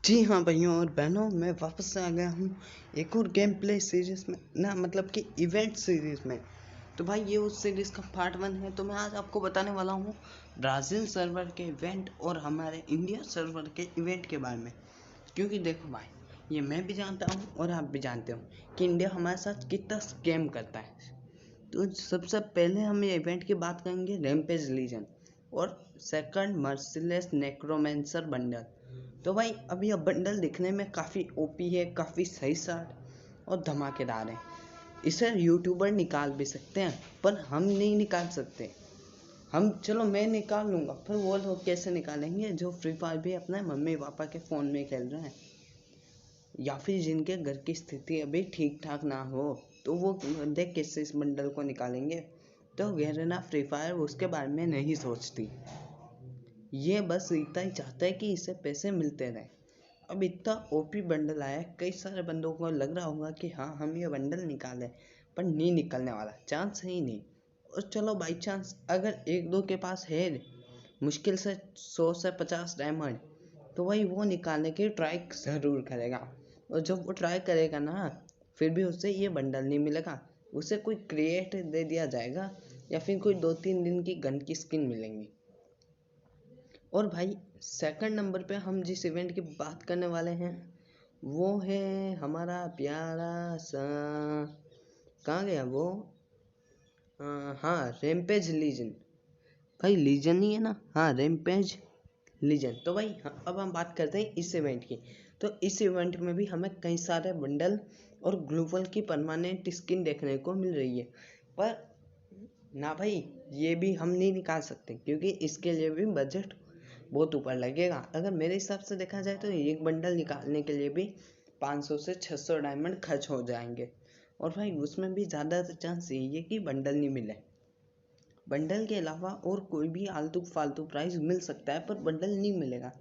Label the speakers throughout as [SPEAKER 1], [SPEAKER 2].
[SPEAKER 1] जी हाँ भाइयों और बहनों, मैं वापस आ गया हूँ एक और गेम प्ले सीरीज़ में ना, मतलब कि इवेंट सीरीज़ में। तो भाई ये उस सीरीज़ का पार्ट 1 है। तो मैं आज आपको बताने वाला हूँ ब्राज़ील सर्वर के इवेंट और हमारे इंडिया सर्वर के इवेंट के बारे में। क्योंकि देखो भाई, ये मैं भी जानता हूँ और आप भी जानते हो कि इंडिया हमारे साथ कितना स्कैम करता है। तो सबसे पहले हम ये इवेंट की बात करेंगे रैम्पेज लीजन और सेकंड मर्सिलेस नेक्रोमेंसर बंडल। तो भाई अब यह बंडल दिखने में काफ़ी ओपी है, काफ़ी सही साट और धमाकेदार है। इसे यूट्यूबर निकाल भी सकते हैं पर हम नहीं निकाल सकते। चलो मैं निकाल लूँगा, पर वो लोग कैसे निकालेंगे जो फ्री फायर भी अपने मम्मी पापा के फ़ोन में खेल रहे हैं, या फिर जिनके घर की स्थिति अभी ठीक ठाक ना हो। तो वो बंदे कैसे इस बंडल को निकालेंगे। तो गहरना फ्री फायर उसके बारे में नहीं सोचती, ये बस इतना ही चाहता है कि इसे पैसे मिलते रहे। अब इतना ओपी बंडल आया है, कई सारे बंदों को लग रहा होगा कि हाँ हम ये बंडल निकाले, पर नहीं निकलने वाला, चांस है ही नहीं। और चलो बाई चांस अगर एक दो के पास है मुश्किल से 100 से 50 डायमंड, तो वही वो निकालने की ट्राई ज़रूर करेगा। और जब वो ट्राई करेगा ना, फिर भी उसे ये बंडल नहीं मिलेगा, उसे कोई क्रिएट दे दिया जाएगा या फिर कोई 2-3 दिन की गन की स्किन मिलेंगी। और भाई सेकंड नंबर पे हम जिस इवेंट की बात करने वाले हैं वो है हमारा प्यारा सा, कहाँ गया वो, हाँ रैम्पेज लीजन। भाई लीजन ही है ना, हाँ रैम्पेज लीजन। तो भाई हाँ, अब हम बात करते हैं इस इवेंट की। तो इस इवेंट में भी हमें कई सारे बंडल और ग्लोबल की परमानेंट स्किन देखने को मिल रही है। पर ना भाई, ये भी हम नहीं निकाल सकते क्योंकि इसके लिए भी बजट बहुत ऊपर लगेगा। अगर मेरे हिसाब से देखा जाए तो एक बंडल निकालने के लिए भी 500 से 600 डायमंड खर्च हो जाएंगे। और भाई उसमें भी ज़्यादा चांस यही है कि बंडल नहीं मिले। बंडल के अलावा और कोई भी आलतू फालतू प्राइस मिल सकता है, पर बंडल नहीं मिलेगा।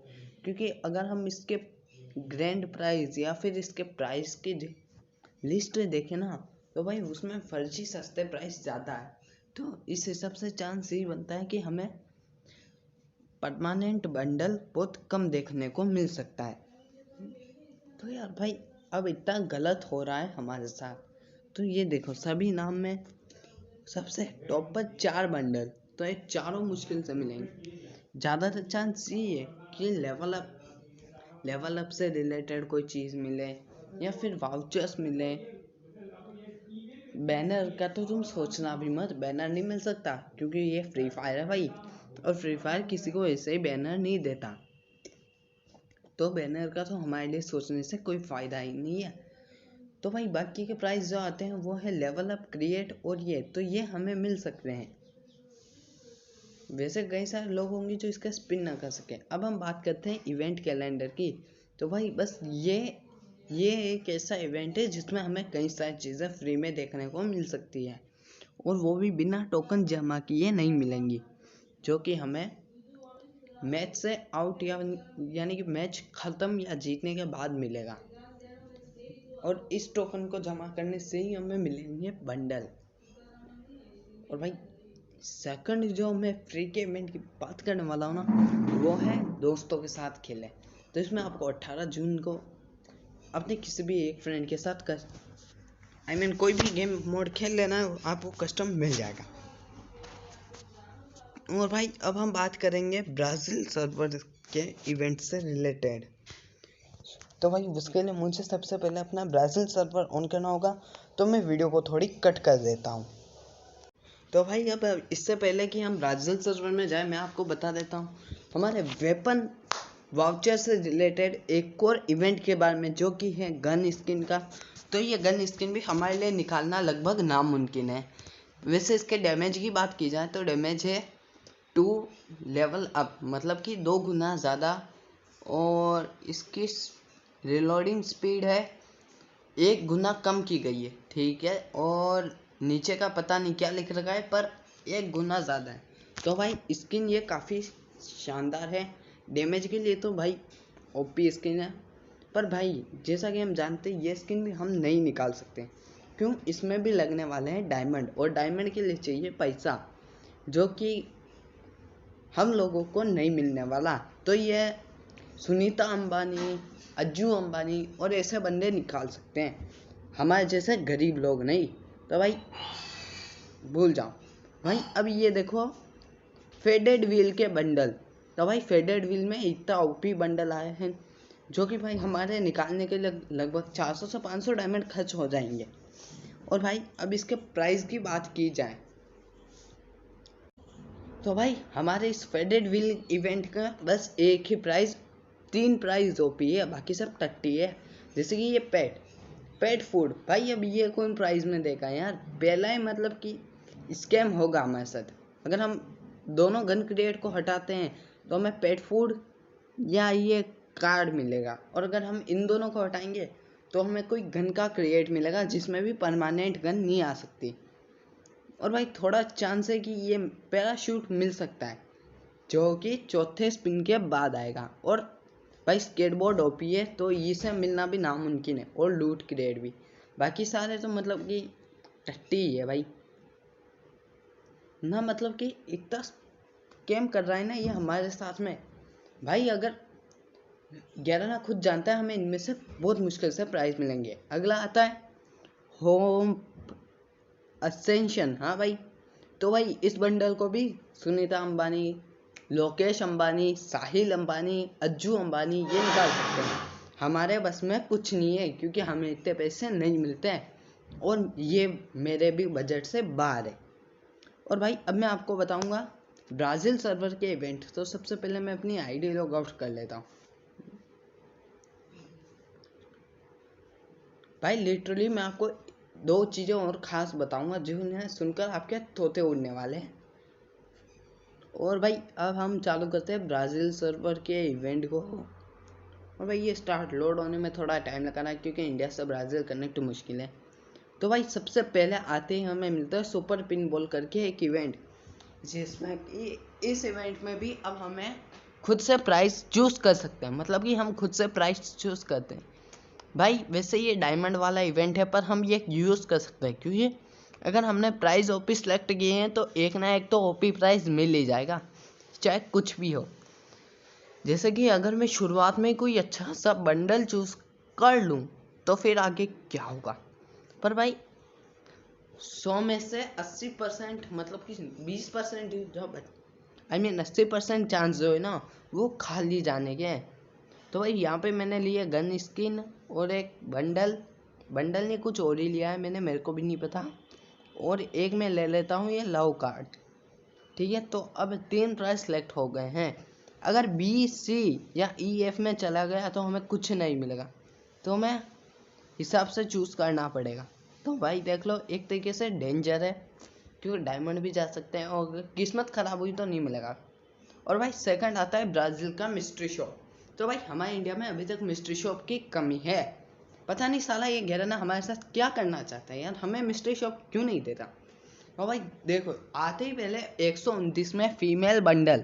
[SPEAKER 1] क्योंकि अगर हम इसके ग्रैंड प्राइस या फिर इसके प्राइस की लिस्ट देखें ना, तो भाई उसमें फर्जी सस्ते प्राइस ज़्यादा है। तो इस हिसाब से चांस यही बनता है कि हमें परमानेंट बंडल बहुत कम देखने को मिल सकता है। तो यार भाई अब इतना गलत हो रहा है हमारे साथ। तो ये देखो, सभी नाम में सबसे टॉप पर 4 बंडल, तो ये चारों मुश्किल से मिलेंगे। ज़्यादातर चांस ये है कि लेवल अप से रिलेटेड कोई चीज़ मिले या फिर वाउचर्स मिले। बैनर का तो तुम सोचना भी मत, बैनर नहीं मिल सकता क्योंकि ये फ्री फायर है भाई, और फ्री फायर किसी को ऐसे ही बैनर नहीं देता। तो बैनर का तो हमारे लिए सोचने से कोई फ़ायदा ही नहीं है। तो भाई बाकी के प्राइस जो आते हैं वो है लेवल अप, क्रिएट और ये, तो ये हमें मिल सकते हैं। वैसे कई सारे लोग होंगे जो इसका स्पिन ना कर सके। अब हम बात करते हैं इवेंट कैलेंडर की। तो भाई बस ये एक ऐसा इवेंट है जिसमें हमें कई सारी चीज़ें फ्री में देखने को मिल सकती है, और वो भी बिना टोकन जमा किए नहीं मिलेंगी, जो कि हमें मैच से आउट यानी कि मैच ख़त्म या जीतने के बाद मिलेगा। और इस टोकन को जमा करने से ही हमें मिलेंगे बंडल। और भाई सेकंड जो मैं फ्री के इवेंट की बात करने वाला हूँ ना, वो है दोस्तों के साथ खेलें। तो इसमें आपको 18 जून को अपने किसी भी एक फ्रेंड के साथ कोई भी गेम मोड खेल लेना, आपको कस्टम मिल जाएगा। और भाई अब हम बात करेंगे ब्राज़ील सर्वर के इवेंट से रिलेटेड। तो भाई उसके लिए मुझे सबसे पहले अपना ब्राज़ील सर्वर ऑन करना होगा। तो मैं वीडियो को थोड़ी कट कर देता हूँ। तो भाई अब इससे पहले कि हम ब्राज़ील सर्वर में जाए, मैं आपको बता देता हूँ हमारे वेपन वाउचर से रिलेटेड एक और इवेंट के बारे में, जो कि है गन स्किन का। तो ये गन स्किन भी हमारे लिए निकालना लगभग नामुमकिन है। वैसे इसके डैमेज की बात की जाए तो डैमेज है 2 लेवल अप, मतलब कि 2 गुना ज़्यादा, और इसकी रिलोडिंग स्पीड है 1 गुना कम की गई है, ठीक है। और नीचे का पता नहीं क्या लिख रखा है, पर 1 गुना ज़्यादा है। तो भाई स्किन ये काफ़ी शानदार है। डैमेज के लिए तो भाई ओपी स्किन है, पर भाई जैसा कि हम जानते हैं ये स्किन भी हम नहीं निकाल सकते। क्यों? इसमें भी लगने वाले हैं डायमंड, और डायमंड के लिए चाहिए पैसा, जो कि हम लोगों को नहीं मिलने वाला। तो ये सुनीता अंबानी अज्जू अंबानी और ऐसे बंदे निकाल सकते हैं, हमारे जैसे गरीब लोग नहीं। तो भाई भूल जाओ भाई। अब ये देखो फेडेड व्हील के बंडल, तो भाई फेडेड व्हील में इतना ओपी बंडल आए हैं जो कि भाई हमारे निकालने के लिए लगभग 400 से 500 डायमंड खर्च हो जाएंगे। और भाई अब इसके प्राइस की बात की जाए तो भाई हमारे इस फेडेड व्हील इवेंट का बस एक ही प्राइस, 3 प्राइस ओपी है, बाकी सब टट्टी है। जैसे कि ये पेट फूड, भाई अब ये कौन प्राइस में देगा यार, पहला ही मतलब कि स्कैम होगा हमारे साथ। अगर हम दोनों गन क्रिएट को हटाते हैं तो हमें पेट फूड या ये कार्ड मिलेगा, और अगर हम इन दोनों को हटाएंगे तो हमें कोई गन का क्रिएट मिलेगा जिसमें भी परमानेंट गन नहीं आ सकती। और भाई थोड़ा चांस है कि ये पैराशूट मिल सकता है जो कि चौथे स्पिन के बाद आएगा। और भाई स्केटबोर्ड ओपी है तो इसे मिलना भी नामुमकिन है, और लूट क्रिएट भी। बाकी सारे तो मतलब कि टट्टी ही है भाई ना, मतलब कि इतना स्कैम कर रहा है ना ये हमारे साथ में। भाई अगर 11 ना खुद जानता है हमें इनमें से बहुत मुश्किल से प्राइस मिलेंगे। अगला आता है होम असेंशन। हाँ भाई, तो भाई इस बंडल को भी सुनीता अंबानी, लोकेश अंबानी, साहिल अंबानी, अज्जू अंबानी ये निकाल सकते हैं। हमारे बस में कुछ नहीं है क्योंकि हमें इतने पैसे नहीं मिलते हैं और ये मेरे भी बजट से बाहर है। और भाई अब मैं आपको बताऊंगा ब्राज़ील सर्वर के इवेंट। तो सबसे पहले मैं अपनी आईडी लॉग आउट कर लेता हूँ। भाई लिटरली मैं आपको 2 चीज़ें और ख़ास बताऊंगा जिन्हें सुनकर आपके तोते उड़ने वाले हैं। और भाई अब हम चालू करते हैं ब्राज़ील सर्वर के इवेंट को। और भाई ये स्टार्ट लोड होने में थोड़ा टाइम लगा रहा है क्योंकि इंडिया से ब्राज़ील कनेक्ट मुश्किल है। तो भाई सबसे पहले आते ही हमें मिलता है सुपर पिन बॉल करके एक इवेंट, जिसमें कि इस इवेंट में भी अब हमें खुद से प्राइस चूज़ कर सकते हैं, मतलब कि हम खुद से प्राइस चूज़ करते हैं। भाई वैसे ये डायमंड वाला इवेंट है पर हम ये यूज़ कर सकते हैं क्योंकि अगर हमने प्राइस ओपी सेलेक्ट किए हैं तो एक ना एक तो ओपी प्राइस मिल ही जाएगा, चाहे कुछ भी हो। जैसे कि अगर मैं शुरुआत में कोई अच्छा सा बंडल चूज़ कर लूँ तो फिर आगे क्या होगा। पर भाई 100 में से 80% मतलब कि 20% जो 80% चांस जो है ना वो खाली जाने के हैं। तो भाई यहाँ पे मैंने लिया गन स्किन और एक बंडल ने कुछ और ही लिया है मैंने, मेरे को भी नहीं पता। और एक मैं ले लेता हूँ ये लव कार्ड, ठीक है। तो अब 3 प्राइस सेलेक्ट हो गए हैं। अगर बी सी या ई एफ में चला गया तो हमें कुछ नहीं मिलेगा, तो हमें हिसाब से चूज़ करना पड़ेगा। तो भाई देख लो एक तरीके से डेंजर है क्योंकि डायमंड भी जा सकते हैं और किस्मत ख़राब हुई तो नहीं मिलेगा। और भाई सेकंड आता है ब्राज़ील का मिस्ट्री शॉप। तो भाई हमारे इंडिया में अभी तक मिस्ट्री शॉप की कमी है, पता नहीं साला ये घेराना हमारे साथ क्या करना चाहता है यार, हमें मिस्ट्री शॉप क्यों नहीं देता। और भाई देखो आते ही पहले 129 में फीमेल बंडल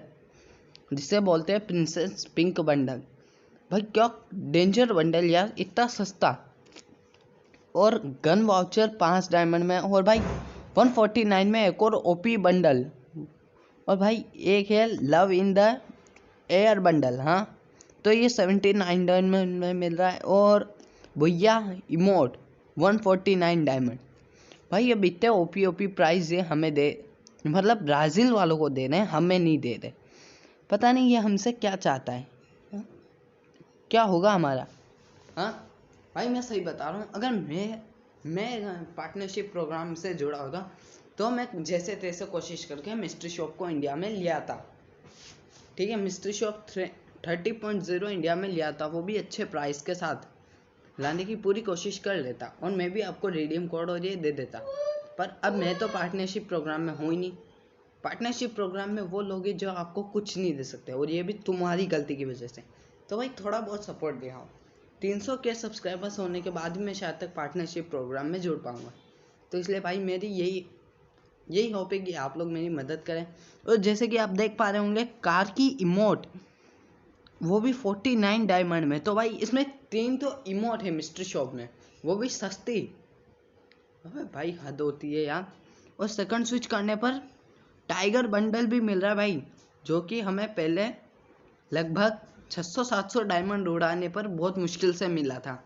[SPEAKER 1] जिसे बोलते हैं प्रिंसेस पिंक बंडल। भाई क्या डेंजर बंडल यार, इतना सस्ता। और गन वाउचर 5 डायमंड में। और भाई 149 में एक और ओपी बंडल। और भाई एक है love in the air bundle. हाँ तो ये 79 डायमंड में मिल रहा है। और भैया इमोट 149 डायमंड। भाई अब इतने ओपी प्राइस ये हमें दे, मतलब ब्राज़ील वालों को दे रहे हैं, हमें नहीं दे रहे। पता नहीं ये हमसे क्या चाहता है, क्या होगा हमारा। हाँ भाई मैं सही बता रहा हूँ, अगर मैं पार्टनरशिप प्रोग्राम से जुड़ा होता तो मैं जैसे तैसे कोशिश करके मिस्ट्री शॉप को इंडिया में ले आता, ठीक है। मिस्ट्री शॉप 30.0 इंडिया में ले आता, वो भी अच्छे प्राइस के साथ लाने की पूरी कोशिश कर लेता, और मैं भी आपको रिडीम कोड और ये दे देता। पर अब मैं तो पार्टनरशिप प्रोग्राम में हूँ ही नहीं। पार्टनरशिप प्रोग्राम में वो लोग हैं जो आपको कुछ नहीं दे सकते, और ये भी तुम्हारी गलती की वजह से। तो भाई थोड़ा बहुत सपोर्ट दिखाओ। 300 के सब्सक्राइबर्स होने के बाद भी मैं शायद तक पार्टनरशिप प्रोग्राम में जुड़ पाऊँगा। तो इसलिए भाई मेरी यही होप है कि आप लोग मेरी मदद करें। और जैसे कि आप देख पा रहे होंगे कार की इमोट, वो भी 49 डायमंड में। तो भाई इसमें 3 तो इमोट है मिस्ट्री शॉप में, वो भी सस्ती। अबे भाई हद होती है यार। और सेकंड स्विच करने पर टाइगर बंडल भी मिल रहा है भाई, जो कि हमें पहले लगभग 600-700 डायमंड उड़ाने पर बहुत मुश्किल से मिला था।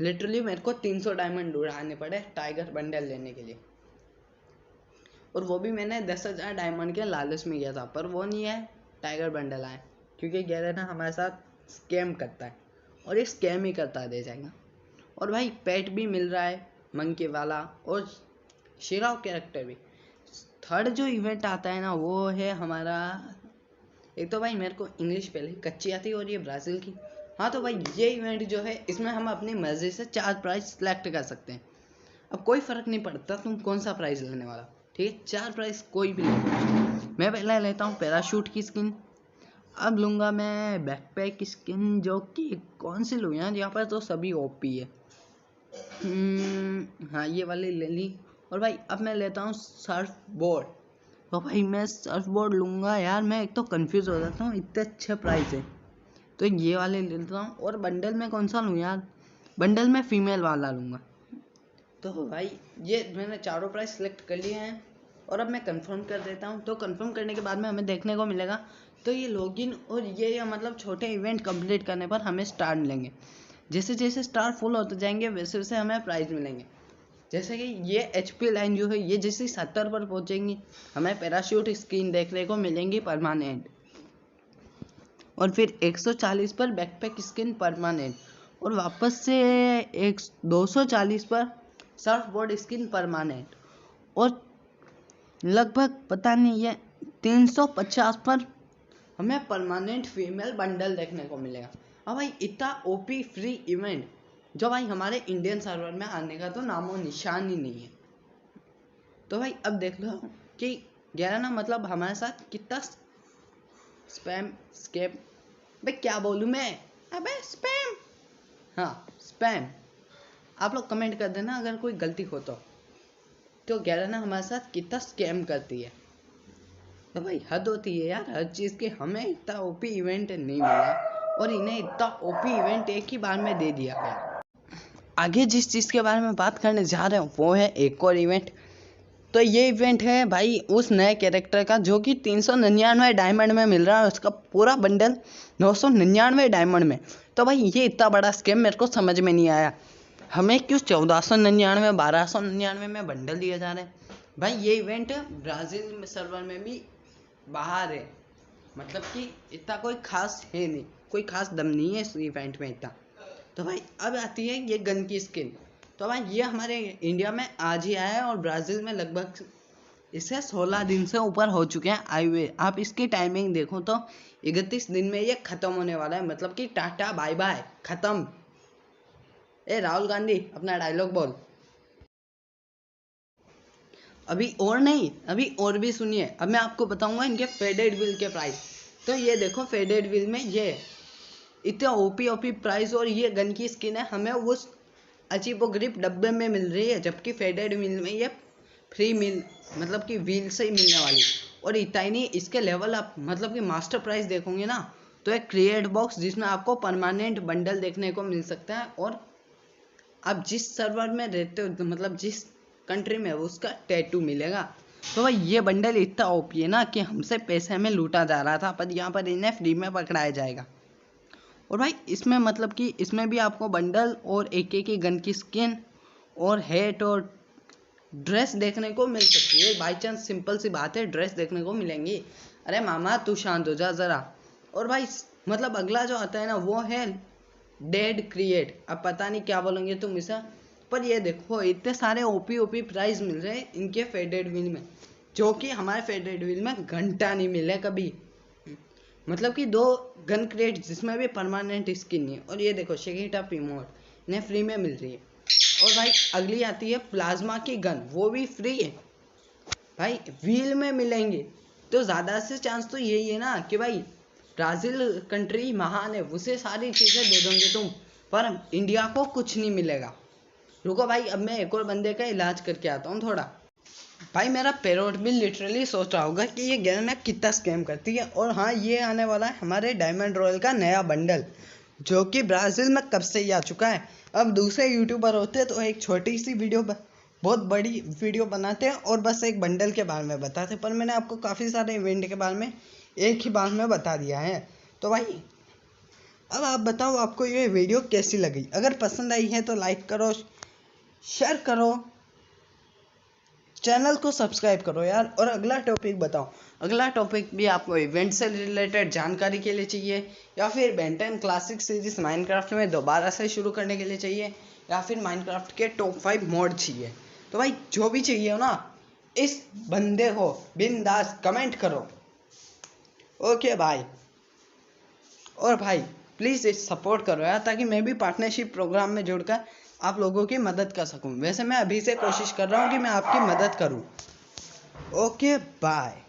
[SPEAKER 1] लिटरली मेरे को 300 डायमंड उड़ाने पड़े टाइगर बंडल लेने के लिए, और वो भी मैंने 10,000 डायमंड के लालच में किया था, पर वो नहीं है टाइगर बंडल आए, क्योंकि गैरेना हमारे साथ स्कैम करता है और ये स्कैम ही करता रह जाएगा। और भाई पेट भी मिल रहा है मंकी वाला, और शिराव कैरेक्टर भी। थर्ड जो इवेंट आता है ना वो है हमारा, एक तो भाई मेरे को इंग्लिश पहले ही कच्ची आती है और ये ब्राज़ील की। हाँ तो भाई ये इवेंट जो है इसमें हम अपनी मर्जी से 4 प्राइज सेलेक्ट कर सकते हैं। अब कोई फ़र्क नहीं पड़ता तुम कौन सा प्राइज लेने वाला, ठीक है, 4 प्राइज कोई भी ले। मैं पहले लेता हूँ पैराशूट की स्किन, अब लूँगा मैं बैकपैक स्किन, जो कि कौन सी लूँ यार, यहाँ पर तो सभी ओपी है। हाँ ये वाली ले ली। और भाई अब मैं लेता हूँ सर्फ बोर्ड, तो भाई मैं सर्फ बोर्ड लूँगा यार, मैं एक तो कंफ्यूज हो जाता हूँ, इतने अच्छे प्राइस है तो ये वाले ले लेता हूँ। और बंडल में कौन सा लूँ यार, बंडल में फीमेल वाला लूँगा। तो भाई ये मैंने चारों प्राइस सेलेक्ट कर लिए हैं और अब मैं कंफर्म कर देता हूँ। तो कंफर्म करने के बाद में हमें देखने को मिलेगा, तो ये लॉगिन और ये मतलब छोटे इवेंट कंप्लीट करने पर हमें स्टार मिलेंगे। जैसे जैसे स्टार फुल होते जाएंगे वैसे वैसे हमें प्राइज मिलेंगे। जैसे कि ये HP लाइन जो है ये जैसे 70 पर पहुंचेंगी हमें पैराशूट स्किन देखने को मिलेंगी परमानेंट, और फिर 140 पर बैकपैक स्किन परमानेंट, और वापस से 240 पर सर्फ बोर्ड स्किन परमानेंट, और लगभग पता नहीं ये 350 पर हमें परमानेंट फीमेल बंडल देखने को मिलेगा। अब भाई इतना ओपी फ्री इवेंट जो भाई हमारे इंडियन सर्वर में आने का तो नामो निशान ही नहीं है। तो भाई अब देख लो कि गैरेना मतलब हमारे साथ कितना स्पैम स्कैम, भाई क्या बोलूँ मैं, अबे स्पैम, हाँ स्पैम। आप लोग कमेंट कर देना अगर कोई गलती हो तो गैरेना हमारे साथ कितना स्कैम करती है। तो भाई हद होती है यार हर चीज़ की, हमें इतना ओपी इवेंट नहीं मिला और इन्हें इतना ओपी इवेंट एक ही बार में दे दिया गया। आगे जिस चीज़ के बारे में बात करने जा रहे हैं वो है एक और इवेंट। तो ये इवेंट है भाई उस नए कैरेक्टर का जो कि 399 डायमंड में मिल रहा है, उसका पूरा बंडल 999 डायमंड में। तो भाई ये इतना बड़ा स्कैम मेरे को समझ में नहीं आया, हमें क्यों 1499 1299 में बंडल दिए जा रहे हैं। भाई ये इवेंट ब्राज़ील सर्वर में भी बाहर है, मतलब कि इतना कोई खास है नहीं, कोई खास दम नहीं है इस इवेंट में इतना। तो भाई अब आती है ये गन की स्किन। तो भाई ये हमारे इंडिया में आज ही आया है और ब्राज़ील में लगभग इसे 16 दिन से ऊपर हो चुके हैं आए हुए। आप इसकी टाइमिंग देखो तो 31 दिन में ये ख़त्म होने वाला है, मतलब कि टाटा बाय बाय ख़त्म। ए राहुल गांधी अपना डायलॉग बोल। अभी और नहीं, अभी और भी सुनिए, अब मैं आपको बताऊंगा इनके फेडेड व्हील के प्राइस। तो ये देखो फेडेड व्हील में ये इतना ओपी प्राइस, और ये गन की स्किन है हमें उस अजीबो ग्रिप डब्बे में मिल रही है, जबकि फेडेड व्हील में ये फ्री मिल मतलब कि व्हील से ही मिलने वाली। और इतना ही नहीं, इसके लेवल आप मतलब कि मास्टर प्राइस देखोगे ना तो एक क्रिएट बॉक्स जिसमें आपको परमानेंट बंडल देखने को मिल सकता है, और आप जिस सर्वर में रहते हो मतलब जिस कंट्री में उसका टैटू मिलेगा। तो भाई ये बंडल इतना ओपी है ना कि हमसे पैसे में लूटा जा रहा था, पर यहाँ पर इन्हें फ्री में पकड़ाया जाएगा। और भाई इसमें मतलब कि इसमें भी आपको बंडल और एक की गन की स्किन और हैट और ड्रेस देखने को मिल सकती है। बाई चांस सिंपल सी बात है ड्रेस देखने को मिलेंगी। अरे मामा तू शांत हो जा ज़रा। और भाई मतलब अगला जो आता है ना वो है डेड क्रिएट, अब पता नहीं क्या बोलेंगे तुम इसे, पर ये देखो इतने सारे ओपी प्राइस मिल रहे हैं इनके फेडेड व्हील में, जो कि हमारे फेडेड व्हील में घंटा नहीं मिले कभी। मतलब कि 2 गन क्रेट जिसमें भी परमानेंट स्किन नहीं है। और ये देखो शेकिटा प्रीमोट इन्हें फ्री में मिल रही है। और भाई अगली आती है प्लाज्मा की गन, वो भी फ्री है भाई, व्हील में मिलेंगे। तो ज़्यादा से चांस तो यही है ना कि भाई ब्राज़ील कंट्री महान है, उसे सारी चीज़ें दे दोगे तुम, पर इंडिया को कुछ नहीं मिलेगा। रुको भाई अब मैं एक और बंदे का इलाज करके आता हूँ थोड़ा। भाई मेरा पेरोट भी लिटरली सोच रहा होगा कि ये गैरेना कितना स्कैम करती है। और हाँ ये आने वाला है हमारे डायमंड रॉयल का नया बंडल, जो कि ब्राज़ील में कब से ही आ चुका है। अब दूसरे यूट्यूबर होते तो एक छोटी सी वीडियो बहुत बड़ी वीडियो बनाते हैं और बस एक बंडल के बारे में बताते, पर मैंने आपको काफ़ी सारे इवेंट के बारे में एक ही बार में बता दिया है। तो भाई अब आप बताओ आपको ये वीडियो कैसी लगी। अगर पसंद आई है तो लाइक करो, शेयर करो, चैनल को सब्सक्राइब करो यार। और अगला टॉपिक बताओ, अगला टॉपिक भी आपको इवेंट से रिलेटेड जानकारी के लिए चाहिए, या फिर बेन 10 क्लासिक सीरीज माइनक्राफ्ट में दोबारा से शुरू करने के लिए चाहिए, या फिर माइनक्राफ्ट के टॉप 5 मोड चाहिए। तो भाई जो भी चाहिए हो ना, इस बंदे को बिंदास कमेंट करो। ओके भाई। और भाई प्लीज़ इस सपोर्ट करो यार, ताकि मैं भी पार्टनरशिप प्रोग्राम में जुड़कर आप लोगों की मदद कर सकूं। वैसे मैं अभी से कोशिश कर रहा हूं कि मैं आपकी मदद करूं। Okay bye.